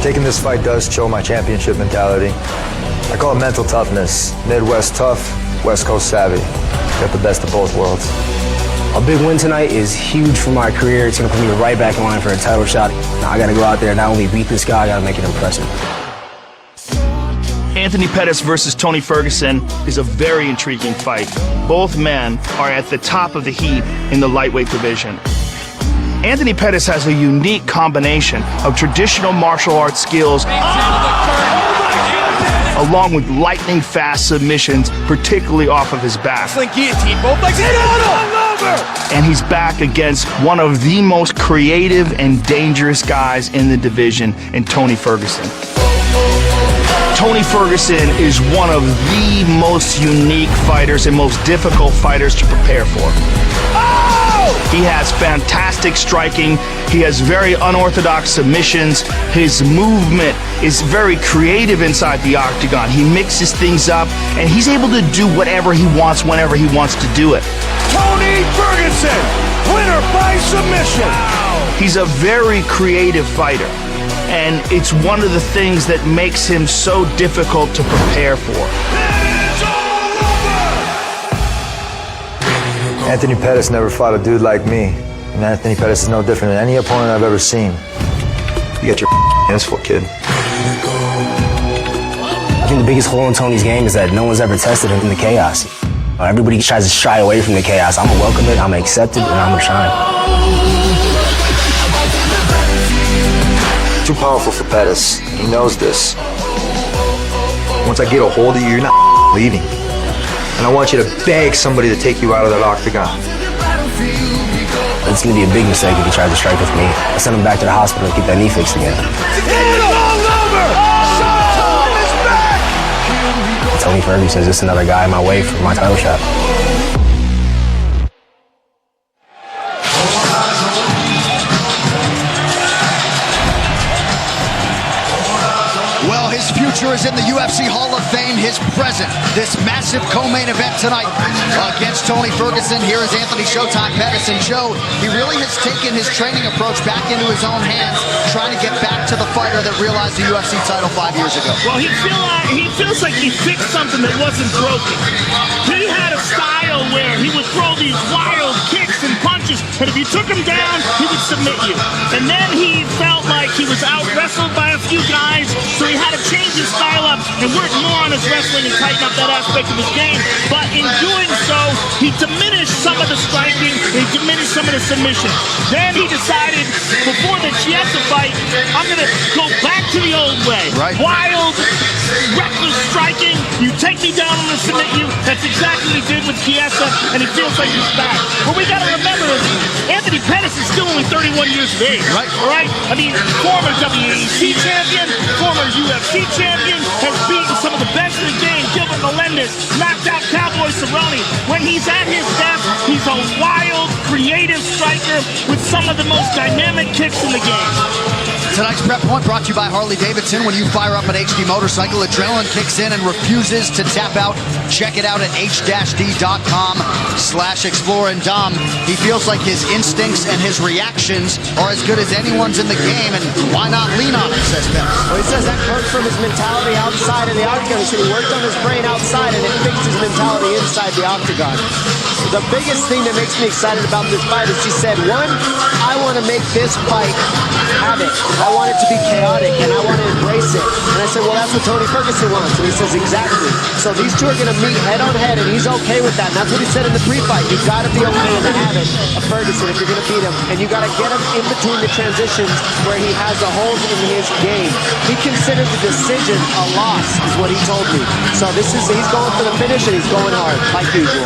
Taking this fight does show my championship mentality. I call it mental toughness. Midwest tough, West Coast savvy. Got the best of both worlds. A big win tonight is huge for my career. It's going to put me right back in line for a title shot. Now I got to go out there and not only beat this guy, I got to make it impressive. Anthony Pettis versus Tony Ferguson is a very intriguing fight. Both men are at the top of the heap in the lightweight division. Anthony Pettis has a unique combination of traditional martial arts skills along with lightning-fast submissions, particularly off of his back. And he's back against one of the most creative and dangerous guys in the division in Tony Ferguson. Tony Ferguson is one of the most unique fighters and most difficult fighters to prepare for. He has fantastic striking. He has very unorthodox submissions. His movement is very creative inside the octagon. He mixes things up, and he's able to do whatever he wants whenever he wants to do it. Tony Ferguson, winner by submission. He's a very creative fighter, and it's one of the things that makes him so difficult to prepare for. Anthony Pettis never fought a dude like me. And Anthony Pettis is no different than any opponent I've ever seen. You got your hands full, kid. I think the biggest hole in Tony's game is that no one's ever tested him in the chaos. Everybody tries to shy away from the chaos. I'm gonna welcome it, I'm gonna accept it, and I'm gonna shine. Too powerful for Pettis. He knows this. Once I get a hold of you, you're not leaving. And I want you to beg somebody to take you out of that octagon. It's gonna be a big mistake if he tries to strike with me. I send him back to the hospital and keep that knee fixed again. Tony Ferguson is just another guy in my way for my title shot. Well, his future is in the UFC Hall of Fame. His present, this massive co-main event tonight against Tony Ferguson. Here is Anthony Showtime Pettis. And Joe, he really has taken his training approach back into his own hands, trying to get back to the fighter that realized the UFC title 5 years ago. Well, he feels like he fixed something that wasn't broken. He had a style where he would throw these wild kicks and punches, and if you took him down, he would submit you. And then he felt like he was out-wrestled by a few guys, so he had to change his style up and work more on his wrestling and tighten up that aspect of his game. But in doing so, he diminished some of the striking, he diminished some of the submission. Then he decided, before the Chiesa fight, I'm going to go back to the old way. Right. Wild, reckless striking, you take me down, I'm going to submit you. That's exactly what he did with Chiesa, and he feels like he's back. What we got to remember is Anthony Pettis is still only 31 years of age. Right. All right? I mean, former WEC champion, former UFC champion, has beaten some of the best in the game. Gilbert Melendez knocked out Cowboy Cerrone. When he's at his best, he's a wild, creative striker with some of the most dynamic kicks in the game. Tonight's Prep Point brought to you by Harley-Davidson. When you fire up an HD motorcycle, adrenaline kicks in and refuses to tap out. Check it out at h-d.com/explore. And Dom, he feels like his instincts and his reactions are as good as anyone's in the game, and why not lean on it, says Pettis. Well, he says that comes from his mentality outside of the octagon. He said he worked on his brain outside and it fixed his mentality inside the octagon. The biggest thing that makes me excited about this fight is he said, one, I want to make this fight havoc. I want it to be chaotic, and I want to embrace it. And I said, well, that's what Tony Ferguson wants. And he says, exactly. So these two are going to meet head on head, and he's okay with that. And that's what he said in the pre-fight. You've got to be okay in the habit of Ferguson if you're going to beat him. And you got to get him in between the transitions where he has the holes in his game. He considered the decision a loss, is what he told me. So he's going for the finish, and he's going hard, like usual.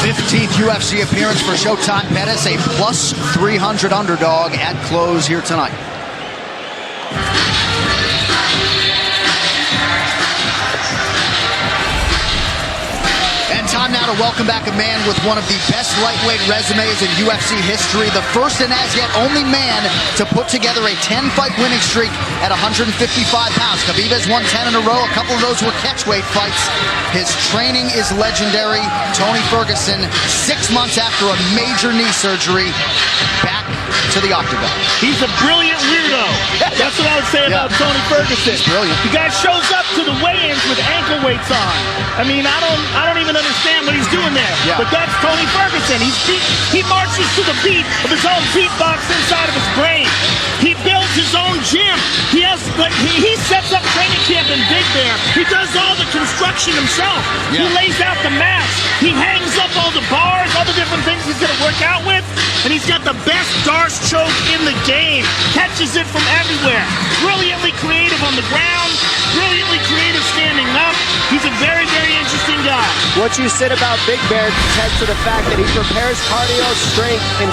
15th UFC appearance for Showtime Pettis, a plus 300 underdog at close here tonight. And time now to welcome back a man with one of the best lightweight resumes in UFC history, the first and as yet only man to put together a 10-fight winning streak at 155 pounds. Khabib has won 10 in a row. A couple of those were catchweight fights. His training is legendary. Tony Ferguson, 6 months after a major knee surgery, back to the octagon. He's a brilliant weirdo. That's what I would say about Tony Ferguson. He's brilliant. The guy shows up to the weigh-ins with ankle weights on. I mean, I don't even understand what he's doing there. Yeah. But that's Tony Ferguson. He marches to the beat of his own beatbox inside of his brain. He builds his own gym. He sets up training camp in Big Bear. He does all the construction himself. Yeah. He lays out the mats. He hangs up all the bars, all the different things he's going to work out with. And he's got the best Darce choke in the game. Catches it from everywhere. Brilliantly creative on the ground. Brilliantly creative standing up. He's a very, very interesting guy. What you said about Big Bear tests to the fact that he prepares cardio, strength and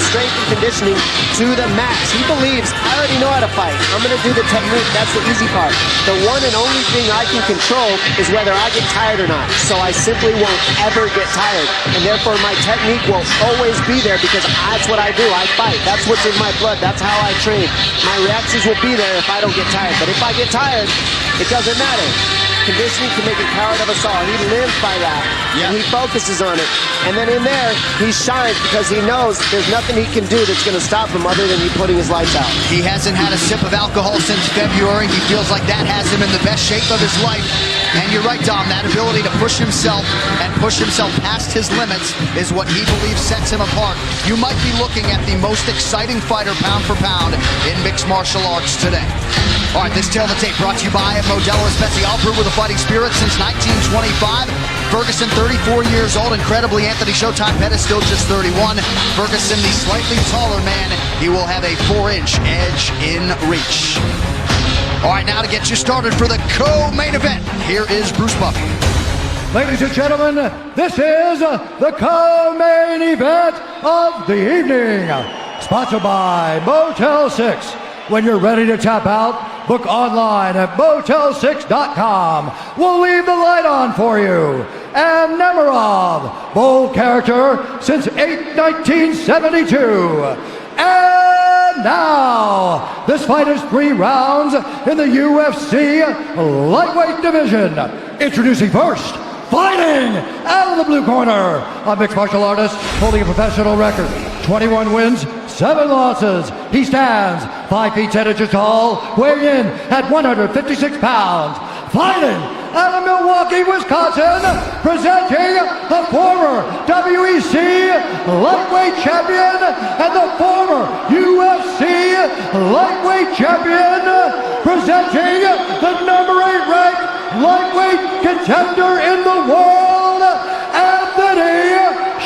conditioning to the max. He believes, I already know how to fight. I'm going to do the technique. That's the easy part. The one and only thing I can control is whether I get tired or not. So I simply won't ever get tired. And therefore my technique will always be there because that's what I do. I fight. That's what's in my blood. That's how I train. My reactions will be there if I don't get tired. But if I get tired, it doesn't matter. Conditioning can make a coward of us all. He lives by that. Yeah. And he focuses on it. And then in there, he shines because he knows there's nothing he can do that's going to stop him other than you putting his lights out. He hasn't had a sip of alcohol since February. He feels like that has him in the best shape of his life. And you're right, Dom, that ability to push himself and push himself past his limits is what he believes sets him apart. You might be looking at the most exciting fighter pound for pound in mixed martial arts today. All right, this Tale of the Tape brought to you by Modelo Especial, brewed with a fighting spirit since 1925. Ferguson, 34 years old. Incredibly, Anthony Showtime Pettis still just 31. Ferguson, the slightly taller man, he will have a 4-inch edge in reach. All right, now to get you started for the co-main event, here is Bruce Buffer. Ladies and gentlemen, this is the co-main event of the evening. Sponsored by Motel 6. When you're ready to tap out, book online at motel6.com. We'll leave the light on for you. And Nemerov, bold character since 1972. And now, this fight is 3 rounds in the UFC lightweight division. Introducing first, fighting out of the blue corner, a mixed martial artist holding a professional record, 21 wins, 7 losses. He stands 5 feet 10 inches tall, weighing in at 156 pounds. Fighting out of Milwaukee, Wisconsin, presenting the former WEC lightweight champion and the former UFC lightweight champion, presenting the number 8 ranked lightweight contender in the world, Anthony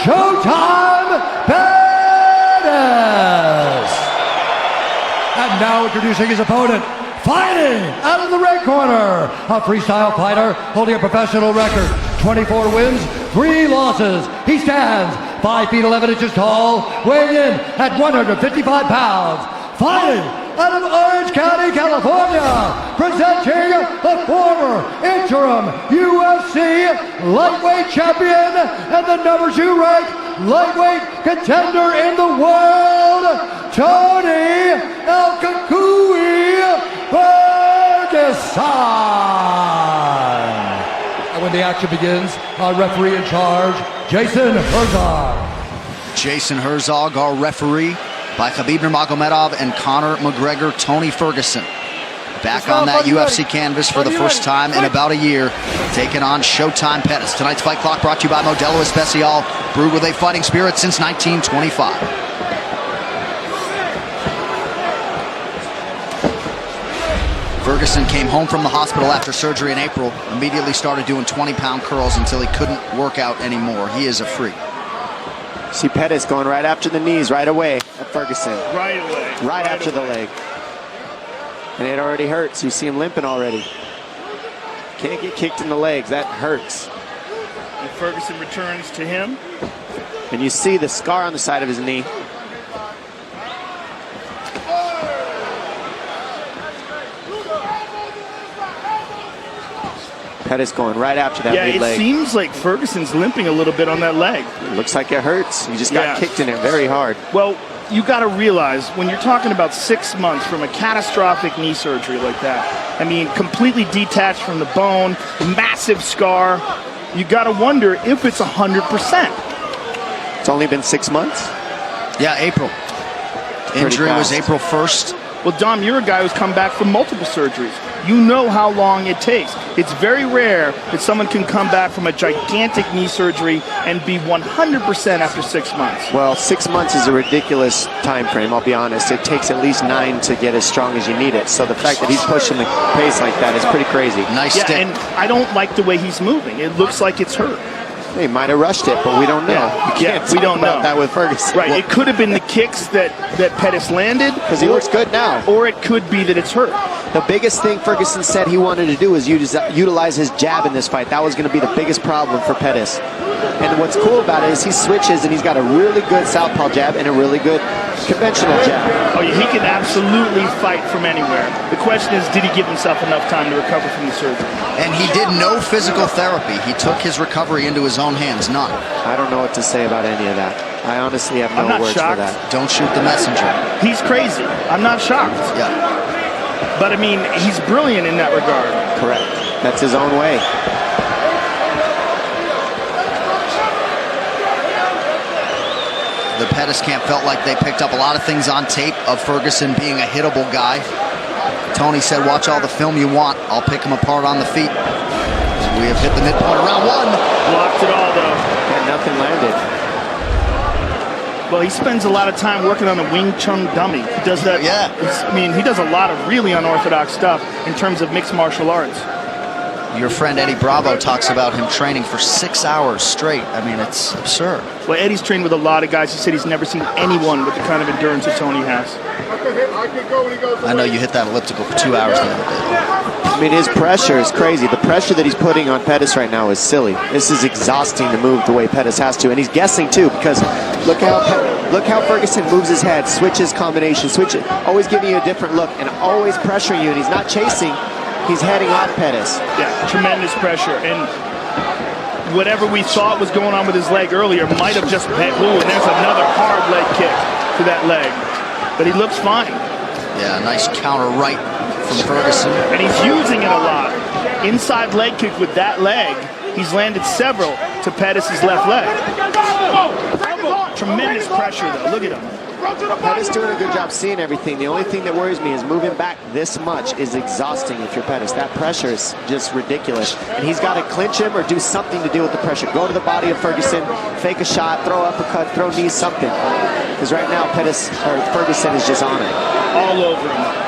Showtime Pettis. And now introducing his opponent, fighting out of the red corner, a freestyle fighter holding a professional record, 24 wins, 3 losses. He stands 5 feet 11 inches tall, weighing in at 155 pounds. Fighting out of Orange County, California, presenting the former interim UFC lightweight champion and the number 2 ranked lightweight contender in the world, Tony El Kakui Ferguson. And when the action begins, our referee in charge, Jason Herzog. Jason Herzog, our referee, by Khabib Nurmagomedov and Conor McGregor. Tony Ferguson back on that UFC canvas for the first time in about a year, taking on Showtime Pettis. Tonight's fight clock brought to you by Modelo Especial, brewed with a fighting spirit since 1925. Ferguson came home from the hospital after surgery in April, immediately started doing 20-pound curls until he couldn't work out anymore. He is a freak. See Pettis going right after the knees right away at Ferguson. Right away. Right after the leg. And it already hurts. You see him limping already. Can't get kicked in the legs. That hurts. And Ferguson returns to him. And you see the scar on the side of his knee. Pettis going right after that mid leg. It seems like Ferguson's limping a little bit on that leg. It looks like it hurts. He just got kicked in it very hard. Well, you got to realize when you're talking about 6 months from a catastrophic knee surgery like that, I mean, completely detached from the bone, massive scar, you got to wonder if it's 100%. It's only been 6 months? Yeah, April. Injury was fast. April 1st. Well, Dom, you're a guy who's come back from multiple surgeries. You know how long it takes. It's very rare that someone can come back from a gigantic knee surgery and be 100% after 6 months. Well, 6 months is a ridiculous time frame, I'll be honest. It takes at least 9 to get as strong as you need it. So the fact that he's pushing the pace like that is pretty crazy. Nice Yeah, stick. and I don't like the way he's moving. It looks like it's hurt. He might have rushed it, but we don't know. Yeah. You can't We talk don't about know. that with Ferguson. Right, it could have been the kicks that Pettis landed. Because he looks good now. Or it could be that it's hurt. The biggest thing Ferguson said he wanted to do was utilize his jab in this fight. That was going to be the biggest problem for Pettis. And what's cool about it is he switches and he's got a really good southpaw jab and a really good conventional jab. Oh, yeah, he can absolutely fight from anywhere. The question is, did he give himself enough time to recover from the surgery? And he did no physical therapy. He took his recovery into his own hands. None. I don't know what to say about any of that. I honestly have I'm no not words shocked. for that. Don't shoot the messenger. He's crazy. I'm not shocked. Yeah. But, I mean, he's brilliant in that regard. Correct. That's his own way. The Pettis camp felt like they picked up a lot of things on tape of Ferguson being a hittable guy. Tony said, watch all the film you want. I'll pick him apart on the feet. We have hit the midpoint of round 1. Blocked it all, though. And nothing landed. Well, he spends a lot of time working on a Wing Chun dummy. He does that. Yeah. I mean, he does a lot of really unorthodox stuff in terms of mixed martial arts. Your friend Eddie Bravo talks about him training for 6 hours straight. I mean, it's absurd. Well, Eddie's trained with a lot of guys. He said he's never seen anyone with the kind of endurance that Tony has. I know you hit that elliptical for 2 hours the other day. I mean, his pressure is crazy. The pressure that he's putting on Pettis right now is silly. This is exhausting to move the way Pettis has to. And he's guessing, too, because look how Ferguson moves his head, switches combination, switches, always giving you a different look and always pressuring you. And he's not chasing. He's heading off Pettis. Yeah, tremendous pressure. And whatever we thought was going on with his leg earlier might have just been, ooh, and there's another hard leg kick to that leg. But he looks fine. Yeah, nice counter right from Ferguson. And he's using it a lot. Inside leg kick with that leg. He's landed several to Pettis' left leg. Tremendous pressure, though. Look at him. Pettis doing a good job seeing everything. The only thing that worries me is moving back this much is exhausting if you're Pettis. That pressure is just ridiculous. And he's got to clinch him or do something to deal with the pressure. Go to the body of Ferguson, fake a shot, throw uppercut, throw knees, something. Because right now Ferguson is just on it. All over him.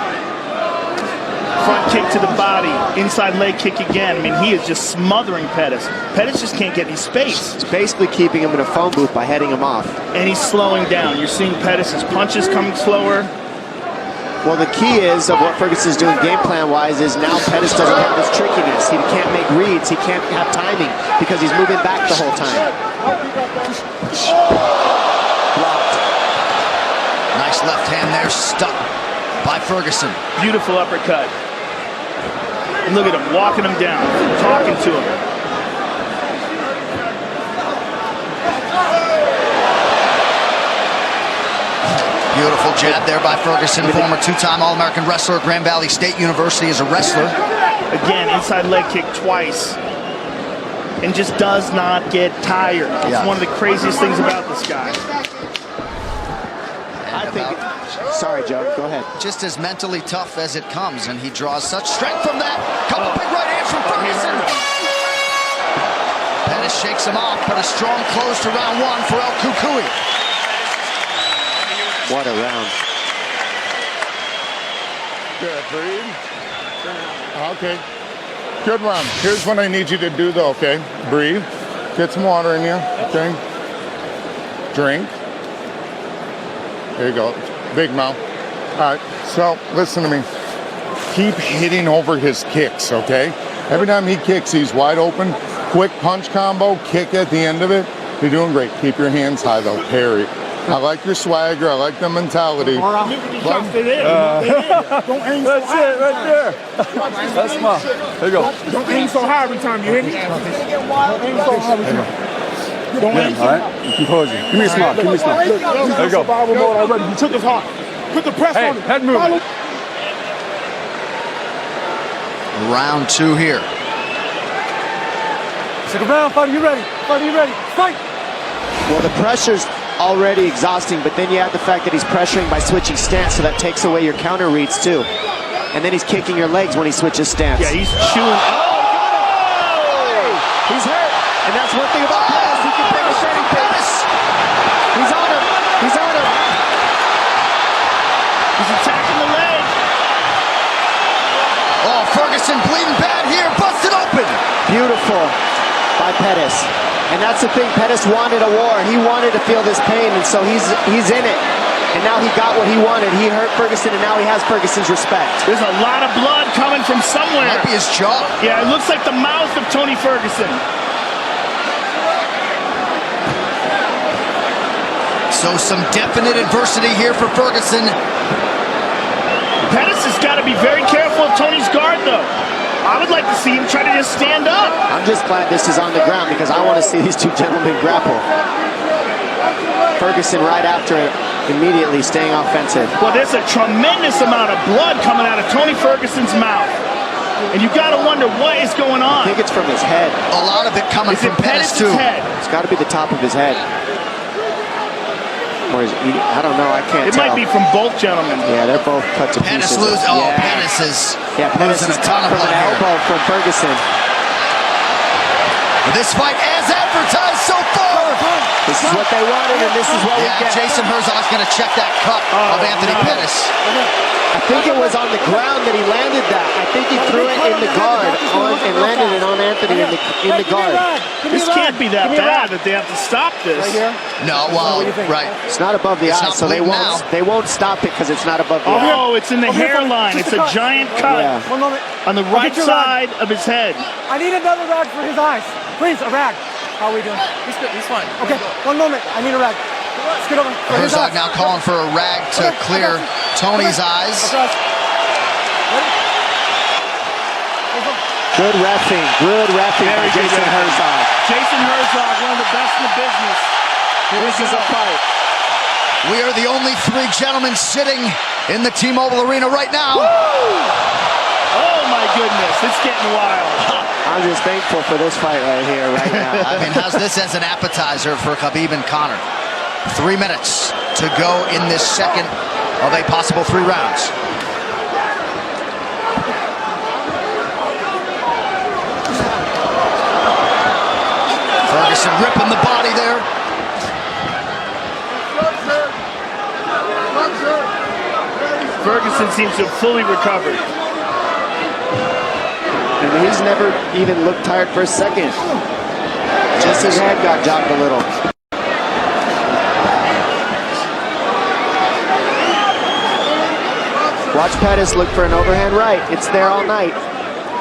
Front kick to the body, inside leg kick again. I mean, he is just smothering Pettis. Pettis just can't get any space. It's basically keeping him in a phone booth by heading him off. And he's slowing down. You're seeing Pettis' punches coming slower. Well, the key is of what Ferguson's doing game plan-wise is now Pettis doesn't have his trickiness. He can't make reads. He can't have timing because he's moving back the whole time. Blocked. Nice left hand there, stuck by Ferguson. Beautiful uppercut. And look at him, walking him down, talking to him. Beautiful jab there by Ferguson, former two-time All-American wrestler at Grand Valley State University as a wrestler. Again, inside leg kick twice. And just does not get tired. It's one of the craziest things about this guy. I think... Sorry, Joe. Go ahead. Just as mentally tough as it comes, and he draws such strength from that. Couple big right hands from Ferguson. Pettis shakes him off, but a strong close to round 1 for El Cucuy. What a round. Good, breathe. Okay. Good round. Here's what I need you to do, though, okay? Breathe. Get some water in you, okay? Drink. There you go. Big mouth. All right, so listen to me. Keep hitting over his kicks, okay? Every time he kicks, he's wide open. Quick punch combo, kick at the end of it. You're doing great. Keep your hands high, though. Parry. I like your swagger. I like the mentality. Don't aim so high. That's it right there. That's my. There you go. Don't aim so high every time, you hear me? Don't aim so high every time. Don't aim so high. All right, compose you. Give me a smile. Give me a smile. There you go. Survival mode already. You took his heart. Put the press on it. Head movement. Round 2 here. Second round, fighter, you ready? Fighter, you ready? Fight! Well, the pressure's already exhausting, but then you add the fact that he's pressuring by switching stance, so that takes away your counter reads too. And then he's kicking your legs when he switches stance. Yeah, he's chewing. He's hurt, and that's one thing about Pettis. He can finish anything. He's on him. He's on him. He's attacking the leg. Oh, Ferguson bleeding bad here, busted open. Beautiful by Pettis. And that's the thing, Pettis wanted a war. He wanted to feel this pain, and so he's in it. And now he got what he wanted. He hurt Ferguson, and now he has Ferguson's respect. There's a lot of blood coming from somewhere. Might be his jaw. Yeah, it looks like the mouth of Tony Ferguson. So some definite adversity here for Ferguson. Pettis has got to be very careful of Tony's guard, though. I would like to see him try to just stand up. I'm just glad this is on the ground because I want to see these two gentlemen grapple. Ferguson right after it, immediately staying offensive. Well, there's a tremendous amount of blood coming out of Tony Ferguson's mouth. And you got to wonder what is going on. I think it's from his head. A lot of it coming from Pettis, too. Head? It's got to be the top of his head. Or is he, I don't know, I can't tell. It might be from both gentlemen. Yeah, they're both cut to pieces. Pettis is losing a ton of from blood an elbow from Ferguson. This fight as advertised so far. This is what they wanted, and this is what we get. Jason Herzog's going to check that cut of Anthony Pettis. I think it was on the ground that he landed that. I think he threw it in the guard and landed it on Anthony in the guard. This can't be that bad that they have to stop this. No, well, right. It's not above the eye, so they won't stop it because it's not above the eye. Oh, it's in the hairline. It's a giant cut on the right side of his head. I need another rag for his eyes. Please, a rag. How are we doing? He's good. He's fine. Okay, one moment. I need a rag. Let's get over. Herzog now calling for a rag to clear Tony's eyes. Good reffing by Jason Herzog. Jason Herzog, one of the best in the business. This is a fight. We are the only three gentlemen sitting in the T-Mobile Arena right now. Oh my goodness, it's getting wild. I'm just thankful for this fight right here, right now. I mean, how's this as an appetizer for Khabib and Conor? 3 minutes to go in this second of a possible 3 rounds. Ferguson ripping the body there. Ferguson seems to have fully recovered. And he's never even looked tired for a second. Just his head got jogged a little. Watch Pettis look for an overhand right. It's there all night.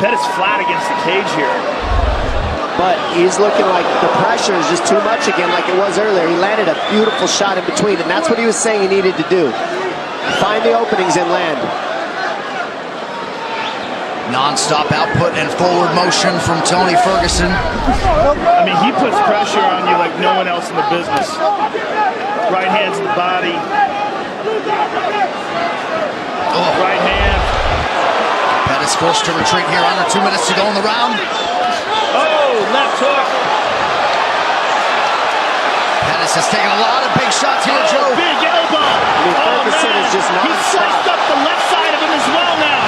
Pettis flat against the cage here. But he's looking like the pressure is just too much again like it was earlier. He landed a beautiful shot in between, and that's what he was saying he needed to do. Find the openings and land. Non-stop output and forward motion from Tony Ferguson. I mean, he puts pressure on you like no one else in the business. Right hand's in the body. Right hand. Pettis forced to retreat here. Under 2 minutes to go in the round. Oh, left hook. Pettis has taken a lot of big shots here, Joe. Big elbow. Ferguson is just He sliced up the left side of him as well now.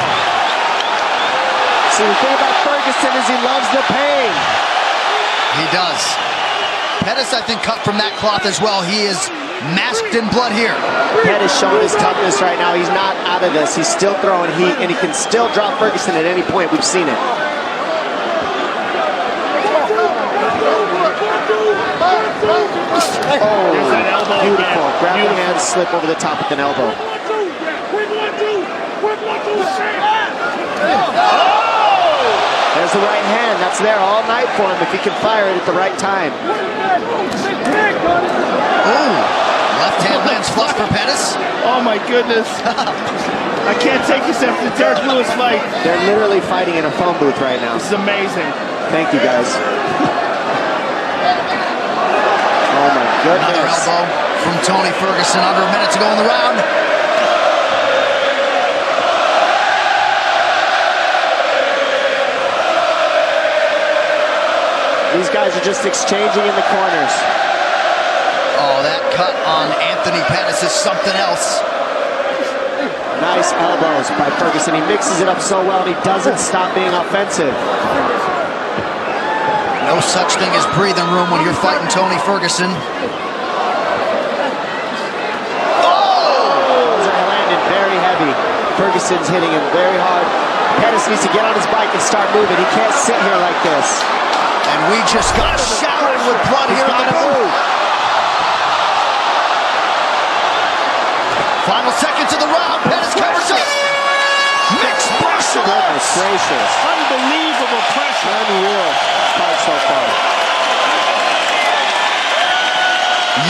See, the thing about Ferguson is he loves the pain. He does. Pettis, I think, cut from that cloth as well. He is masked in blood here. Pettis showing his toughness right now. He's not out of this. He's still throwing heat, and he can still drop Ferguson at any point. We've seen it. Oh, there's that elbow beautiful. again. Grab the hand, slip over the top with an elbow. There's the right hand. That's there all night for him if he can fire it at the right time. Ooh, left hand lands flush for Pettis. Oh my goodness. I can't take this after the Derek Lewis fight. They're literally fighting in a phone booth right now. This is amazing. Thank you, guys. Oh my goodness. Another elbow from Tony Ferguson. Under a minute to go in the round. These guys are just exchanging in the corners. Oh, that cut on Anthony Pettis is something else. Nice elbows by Ferguson. He mixes it up so well, and he doesn't stop being offensive. No such thing as breathing room when you're fighting Tony Ferguson. Very heavy. Ferguson's hitting him very hard. Pettis needs to get on his bike and start moving. He can't sit here like this. And we just got showered with blood here in the booth. Final seconds of the round. Pettis covers up. Mixed martial arts. Gracious. Unbelievable pressure. Unreal fight so far.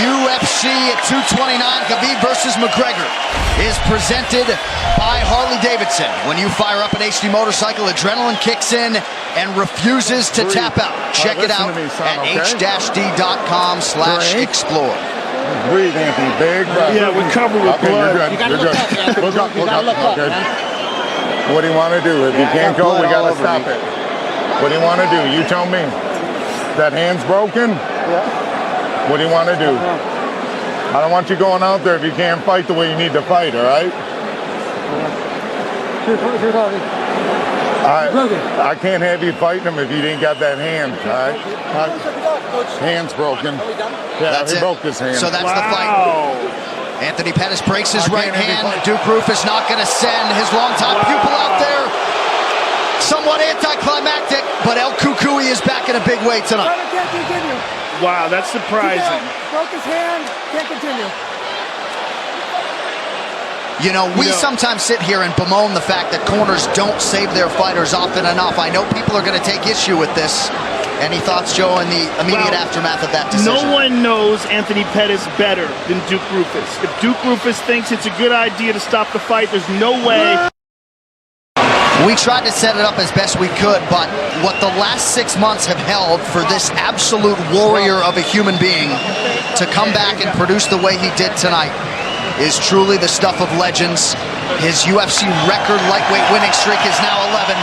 UFC at 229, Khabib versus McGregor is presented by Harley-Davidson. When you fire up an HD motorcycle, adrenaline kicks in and refuses to tap out. Check it out at h-d.com/explore. Breathe, Anthony. Big breath. Yeah, we're covered with blood. You're good. You're good. Look up. Okay. What do you want to do? If you can't go, we got to stop it. What do you want to do? You tell me. That hand's broken? Yeah. What do you want to do? I don't want you going out there if you can't fight the way you need to fight, all right? I can't have you fighting him if you didn't got that hand, all right? Hand's broken. Yeah, That's he it. broke his hand. So that's the fight. Anthony Pettis breaks his right hand. Duke Roufus not going to send his longtime pupil out there. Somewhat anticlimactic, but El Kukui is back in a big way tonight. Can't continue. Wow, that's surprising. Broke his hand, can't continue. You know, we sometimes sit here and bemoan the fact that corners don't save their fighters often enough. I know people are going to take issue with this. Any thoughts, Joe, in the immediate aftermath of that decision? No one knows Anthony Pettis better than Duke Roufus. If Duke Roufus thinks it's a good idea to stop the fight, there's no way. We tried to set it up as best we could, but what the last 6 months have held for this absolute warrior of a human being to come back and produce the way he did tonight is truly the stuff of legends. His UFC record lightweight winning streak is now 11.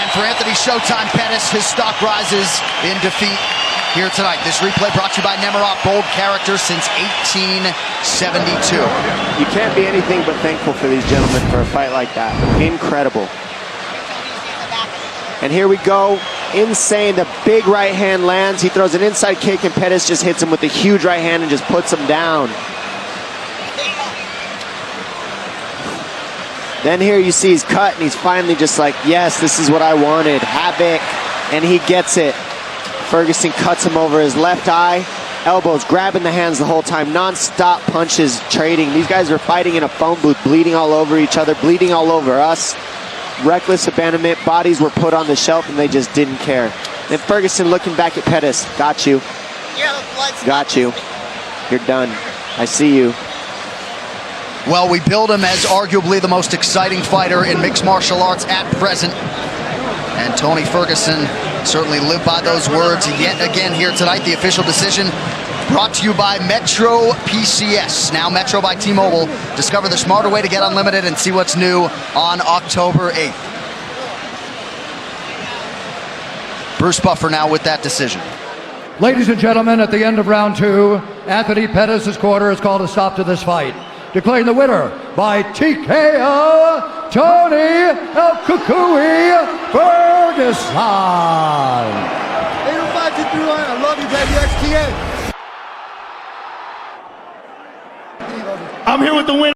And for Anthony Showtime Pettis, his stock rises in defeat here tonight. This replay brought to you by Nemiroff, bold character since 1872. You can't be anything but thankful for these gentlemen for a fight like that. Incredible. And here we go. Insane. The big right hand lands. He throws an inside kick and Pettis just hits him with a huge right hand and just puts him down. Then here you see he's cut and he's finally just like, yes, this is what I wanted. Havoc. And he gets it. Ferguson cuts him over his left eye. Elbows, grabbing the hands the whole time. Non-stop punches, trading. These guys were fighting in a phone booth, bleeding all over each other, bleeding all over us. Reckless abandonment. Bodies were put on the shelf and they just didn't care. Then Ferguson looking back at Pettis. Got you. Got you. You're done. I see you. Well, we build him as arguably the most exciting fighter in mixed martial arts at present. And Tony Ferguson certainly lived by those words yet again here tonight. The official decision brought to you by Metro PCS. Now Metro by T-Mobile. Discover the smarter way to get unlimited and see what's new on October 8th. Bruce Buffer now with that decision. Ladies and gentlemen, at the end of round 2, Anthony Pettis' corner has called a stop to this fight, declaring the winner by TKO, Tony El Kukui Ferguson. 805-231, I love you, baby, XTA. I'm here with the winner.